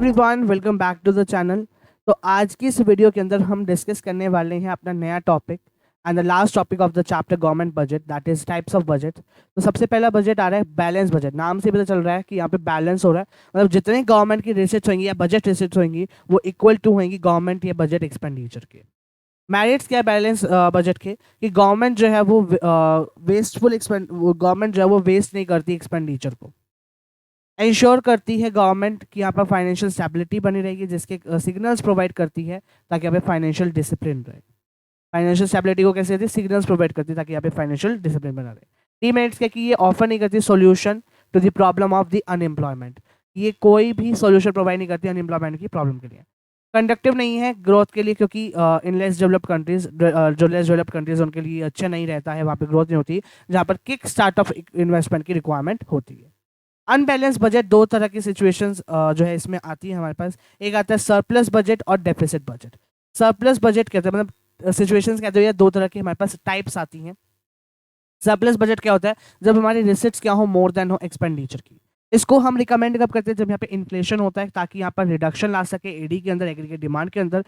Everyone, welcome back to the channel. तो आज की इस वीडियो के अंदर हम डिस्कस करने वाले हैं अपना नया topic and the last topic of the chapter government budget, that is types of budget. तो सबसे पहला बजट आ रहा है बैलेंस बजट। नाम से पता चल रहा है कि यहाँ पे बैलेंस हो रहा है, मतलब जितने गवर्नमेंट की रिसिट्स होंगी या बजट रिसिट्स होंगी वो इक्वल टू होंगी गवर्नमेंट या बजट एक्सपेंडिचर के। मैरिट्स क्या बैलेंस बजट के कि गवर्नमेंट जो है वो वेस्टफुल गवर्नमेंट जो है वो वेस्ट नहीं करती एक्सपेंडिचर को। इंश्योर करती है गवर्नमेंट कि यहाँ पर फाइनेंशियल स्टेबिलिटी बनी रहेगी, जिसके सिग्नल्स प्रोवाइड करती है ताकि यहाँ पे फाइनेंशियल डिसिप्लिन रहे। फाइनेंशियल स्टेबिलिटी को कैसे देती है? सिग्नल्स प्रोवाइड करती है ताकि यहाँ पे फाइनेंशियल डिसिप्लिन बना रहे। टीमेट्स क्या कि ये ऑफर नहीं करती solution to the problem of the unemployment. ये कोई भी सॉल्यूशन प्रोवाइड नहीं करती अनएम्प्लॉयमेंट की प्रॉब्लम के लिए। कंडक्टिव नहीं है ग्रोथ के लिए, क्योंकि इन लेस डेवलप्ड कंट्रीज, जो लेस डेवलप्ड कंट्रीज उनके लिए अच्छा नहीं रहता है, वहाँ पे ग्रोथ नहीं होती, जहाँ पर किक स्टार्ट ऑफ इन्वेस्टमेंट की रिक्वायरमेंट होती है। अनबैलेंस बजट, दो तरह की सिचुएशंस जो है इसमें आती है हमारे पास। एक आता है सरप्लस बजट और डेफिसिट बजट। सरप्लस बजट कहते हैं, मतलब सिचुएशंस कहते हैं, दो तरह की हमारे पास टाइप्स आती हैं। सरप्लस बजट क्या होता है? जब हमारी रिसिट्स क्या हो, मोर देन हो एक्सपेंडिचर की। इसको हम रिकमेंड कब करते हैं? जब यहाँ पे इन्फ्लेशन होता है, ताकि यहाँ पर रिडक्शन ला सके एडी के अंदर, एग्रीगेट डिमांड के अंदर,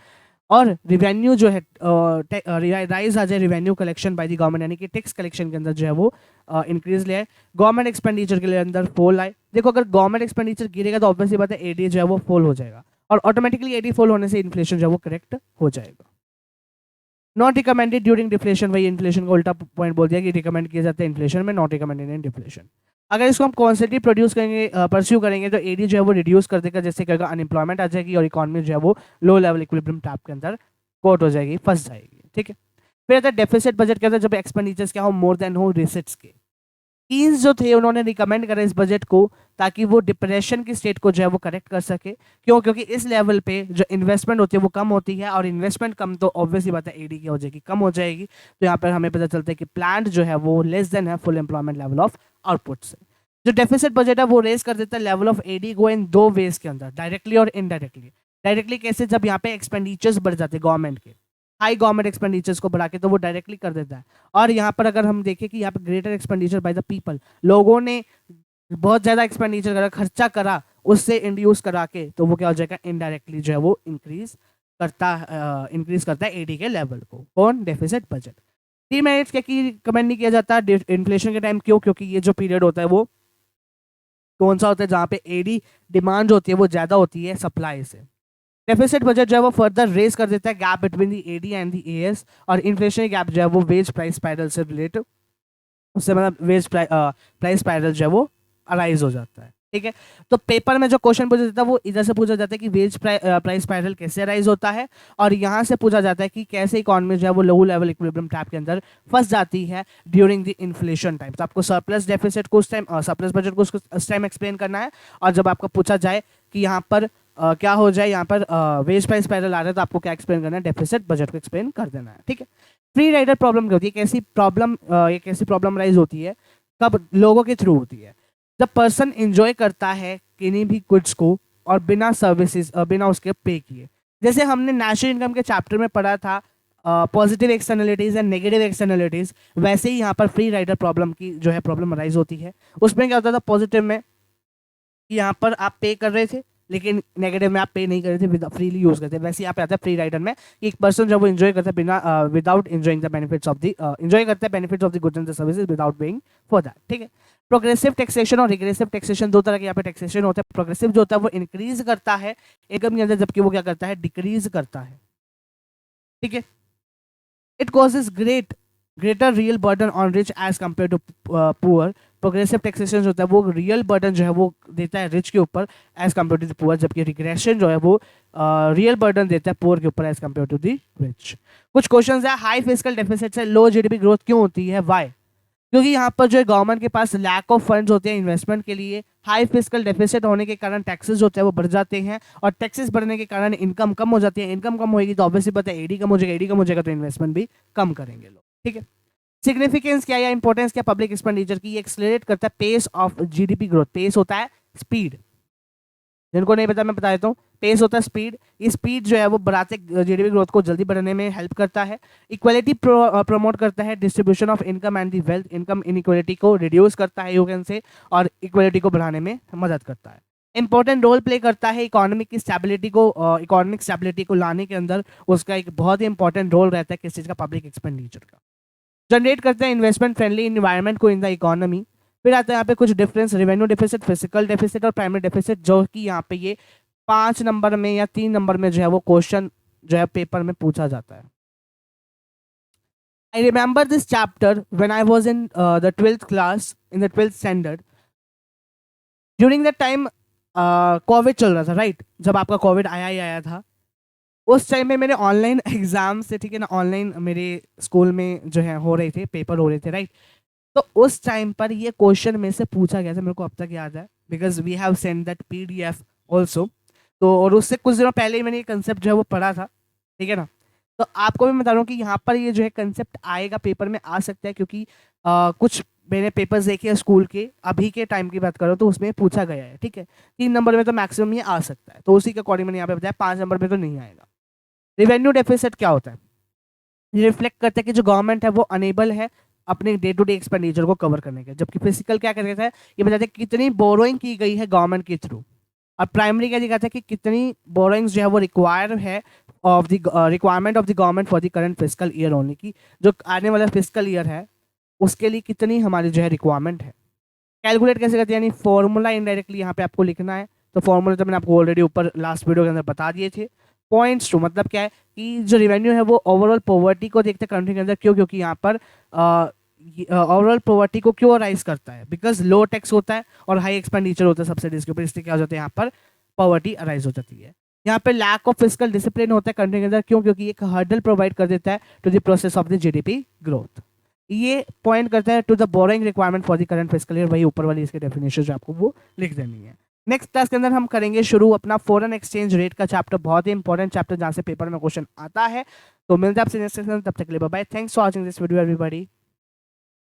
और रिवेन्यू जो है राइज आ जाए revenue collection by the government, यानी कि टैक्स कलेक्शन के अंदर जो है वो इंक्रीज ले आए। गवर्नमेंट एक्सपेंडिचर के लिए अंदर फॉल आए। देखो, अगर गवर्नमेंट एक्सपेंडिचर गिरेगा तो ऑब्वियसली बात है एडी जो है वो फॉल हो जाएगा, और ऑटोमेटिकली एडी फॉल होने से इन्फ्लेशन जो है वो करेक्ट हो जाएगा। नॉट रिकमेंडेड ड्यूरिंग डिफ्लेशन, वही इन्फ्लेशन का उल्टा पॉइंट बोल दिया कि रिकमेंड किया जाता है इन्फ्लेशन में, नॉट रिकमेंडेड इन डिफ्लेशन। अगर इसको हम कॉन्स्टेंटली प्रोड्यूस करेंगे, परस्यू करेंगे, तो एडी जो है वो रिड्यूस कर देगा, जैसे करेगा अनएम्प्लॉयमेंट आ जाएगी और इकोनॉमी जो है वो लो लेवल इक्विलिब्रियम टैप के अंदर कोट हो जाएगी, फंस जाएगी। ठीक है। फिर आता है डेफिसिट बजट, कहता है जब एक्सपेंडिचर्स क्या हो, मोर देन हो रिसिट्स के। कीन्स जो थे उन्होंने रिकमेंड करा इस बजट को ताकि वो डिप्रेशन की स्टेट को जो है वो करेक्ट कर सके। क्यों? क्योंकि इस लेवल पे जो इन्वेस्टमेंट होती है वो कम होती है, और इन्वेस्टमेंट कम तो ऑब्वियसली बात है एडी की हो जाएगी, कम हो जाएगी। तो यहाँ पर हमें पता चलता है कि प्लांट जो है वो लेस देन है full employment level of output से। जो डेफिसिट बजट है वो रेस कर देता है लेवल ऑफ एडी को इन दो वेज के अंदर, डायरेक्टली और इनडायरेक्टली। डायरेक्टली कैसे? जब यहाँ पे एक्सपेंडिचर्स बढ़ जाते हैं गवर्नमेंट के, हाई गवर्नमेंट एक्सपेंडिचर्स को बढ़ा के, तो वो डायरेक्टली कर देता है। और यहाँ पर अगर हम देखें कि यहाँ पर greater expenditure by the people, लोगों ने बहुत ज़्यादा एक्सपेंडिचर करा, खर्चा करा, उससे इंड्यूस करा के, तो वो क्या हो जाएगा? इनडायरेक्टली जो है वो इंक्रीज करता है एडी के लेवल को। कौन? Deficit budget. टीमेट्स क्या कि कमेंट नहीं किया जाता इन्फ्लेशन के टाइम। क्यों? क्योंकि ये जो पीरियड होता है वो कौन सा होता है? जहाँ पे एडी डिमांड होती है वो ज़्यादा होती है सप्लाई से। डेफिसिट बजट जो है वो फर्दर रेस कर देता है gap between the AD and the AS, और इन्फ्लेशन गैप जो है वो वेज प्राइस स्पाइरल से रिलेट, उससे मतलब वेज प्राइस स्पाइरल जो है वो अराइज हो जाता है। ठीक है। तो पेपर में जो क्वेश्चन पूछा जाता है वो इधर से पूछा जाता है कि वेज प्राइस स्पाइरल कैसे अराइज होता है, और यहाँ से पूछा जाता है कि कैसे इकोनॉमी जो है वो लो लेवल इक्विलिब्रियम टैप के अंदर फंस जाती है ड्यूरिंग द इन्फ्लेशन टाइम। तो आपको सरप्लस डेफिसिट को उस टाइम, सरप्लस बजट को उस टाइम एक्सप्लेन करना है। और जब आपको पूछा जाए कि यहाँ पर क्या हो जाए, यहाँ पर वेज प्राइस स्पाइरल आ रहा है, तो आपको क्या एक्सप्लेन करना है? डेफिसिट बजट को एक्सप्लेन कर देना है। ठीक है। फ्री राइडर प्रॉब्लम क्या होती है? कैसी प्रॉब्लम राइज होती है? कब? लोगों के थ्रू होती है। जब पर्सन एंजॉय करता है किन्हीं भी गुड्स को और बिना सर्विसेज, बिना उसके पे किए। जैसे हमने नेशनल इनकम के चैप्टर में पढ़ा था positive externalities and negative externalities, वैसे ही यहाँ पर फ्री राइडर प्रॉब्लम की जो है प्रॉब्लम राइज होती है। उसमें क्या होता था पॉजिटिव में कि यहाँ पर आप पे कर रहे थे, लेकिन नेगेटिव में आप पे नहीं कर रहे थे, फ्रीली यूज करते। वैसे यहाँ पे आता है फ्री राइडर में कि एक पर्सन जब वो एंजॉय करता है बिना without enjoying the benefits of the, enjoy करता है benefits of the goods and the services without paying for that. ठीक है। प्रोग्रेसिव टैक्सेशन और रिग्रेसिव टैक्सेशन, दो तरह के यहाँ पे टैक्सेशन होता है। प्रोग्रेसिव जो होता है वो इंक्रीज करता है इनकम के अंदर, जबकि वो क्या करता है? डिक्रीज करता है। ठीक है। It causes greater real burden on rich as compare to poor. Progressive taxation जो होता है वो रियल बर्डन जो है वो देता है रिच के ऊपर as compare to the poor, जबकि रिग्रेशन जो है वो रियल बर्डन देता है पुअर के ऊपर as compare to the rich. कुछ क्वेश्चंस है, हाई फिस्कल डेफिसिट से लो जीडीपी ग्रोथ क्यों होती है? वाई? क्योंकि यहाँ पर जो है गवर्नमेंट के पास लैक ऑफ फंड्स होते हैं इन्वेस्टमेंट के लिए। हाई फिस्कल डेफिसिट होने के कारण टैक्सेस होते हैं वो बढ़ जाते हैं, और टैक्सेस बढ़ने के कारण इनकम कम हो जाती है। इनकम कम होगी तो ऑब्वियसली पता है एडी कम हो जाएगा, एडी कम हो जाएगा तो इन्वेस्टमेंट भी कम करेंगे लोग। ठीक है। सिग्निफिकेंस क्या या इंपॉर्टेंस क्या पब्लिक एक्सपेंडिचर की? ये एक्सेलरेट करता है pace of GDP growth. Pace होता है स्पीड, जिनको नहीं पता मैं बता देता हूँ। पेस होता है स्पीड। ये स्पीड जो है वो बढ़ाते जीडीपी ग्रोथ को जल्दी बढ़ाने में हेल्प करता है। इक्वालिटी प्रमोट करता है, distribution of income and the wealth, income inequality को रिड्यूस करता है यू कैन से, और इक्वालिटी को बढ़ाने में मदद करता है। इंपॉर्टेंट रोल प्ले करता है इकोनॉमिक स्टेबिलिटी को लाने के अंदर। उसका एक बहुत ही इंपॉर्टेंट रोल रहता है किस चीज़ का, पब्लिक एक्सपेंडिचर का। जनरेट करते हैं इन्वेस्टमेंट फ्रेंडली इन्वायरमेंट को इन द इकोनॉमी। फिर आता है यहाँ पे कुछ difference, revenue deficit, physical deficit और प्राइमरी डेफिसिट, जो कि यहाँ पे ये 5 नंबर में या 3 नंबर में जो है वो क्वेश्चन जो है पेपर में पूछा जाता है। I remember this chapter when I was in the 12th class, in the 12th standard. During that time Covid चल रहा था, राइट? जब आपका कोविड आया ही आया था, उस टाइम में मेरे ऑनलाइन एग्जाम से, ठीक है ना, ऑनलाइन मेरे स्कूल में जो है हो रहे थे, पेपर हो रहे थे, राइट? तो उस टाइम पर ये क्वेश्चन में से पूछा गया था, मेरे को अब तक याद है, because we have send that PDF also. तो और उससे कुछ दिनों पहले ही मैंने ये कंसेप्ट जो है वो पढ़ा था, ठीक है ना। तो आपको भी बता रहा हूँ कि यहाँ पर ये जो है कंसेप्ट आएगा, पेपर में आ सकता है, क्योंकि कुछ मैंने पेपर्स देखे हैं स्कूल के, अभी के टाइम की बात करो तो उसमें पूछा गया है, ठीक है। 3 नंबर में तो मैक्सिमम ये आ सकता है, तो उसी के अकॉर्डिंग मैंने यहाँ पे बताया, 5 नंबर में तो नहीं आएगा। रिवेन्यू डेफिसिट क्या होता है? ये रिफ्लेक्ट करता है कि जो गवर्नमेंट है वो अनेबल है अपने डे टू डे एक्सपेंडिचर को कवर करने के, जबकि फिजिकल क्या कहता है, ये बताते हैं कितनी बोरोइंग की गई है गवर्नमेंट के थ्रू। और प्राइमरी क्या दिखाता है कि कितनी बोरोइंग्स जो है वो रिक्वायर है of the requirement of the government for the current physical year only, की जो आने वाला फिजिकल ईयर है उसके लिए कितनी हमारी जो है रिक्वायरमेंट है। कैलकुलेट कैसे करते हैं, यानी फॉर्मूला इनडायरेक्टली यहाँ पे आपको लिखना है। तो फॉर्मूला तो मैंने आपको ऑलरेडी ऊपर लास्ट वीडियो के अंदर बता दिए थे। पॉइंट्स टू मतलब क्या है कि जो रेवेन्यू है वो ओवरऑल पॉवर्टी को देखते हैं कंट्री के अंदर। क्यों? क्योंकि यहाँ पर ओवरऑल पॉवर्टी को क्यों राइज करता है, बिकॉज लो टैक्स होता है और हाई एक्सपेंडिचर होता है सब्सिडीज के ऊपर, इसलिए क्या हो जाता है यहाँ पर पॉवर्टी अराइज हो जाती है। यहाँ पे लैक ऑफ फिजिकल डिसिप्लिन होता है कंट्री के अंदर। क्यों? क्योंकि एक हर्डल प्रोवाइड कर देता है to the process of the GDP growth. ये पॉइंट करता है to the borrowing requirement for the current physical year, वही ऊपर वाली इसकी डेफिनेशन जो आपको वो लिख देनी है। नेक्स्ट क्लास के अंदर हम करेंगे शुरू अपना फॉरेन एक्सचेंज रेट का चैप्टर, बहुत ही इंपॉर्टेंट चैप्टर जहाँ से पेपर में क्वेश्चन आता है। तो मिलते हैं आपसे नेक्स्ट सेशन, तब तक के लिए bye bye. Thanks for watching this video everybody.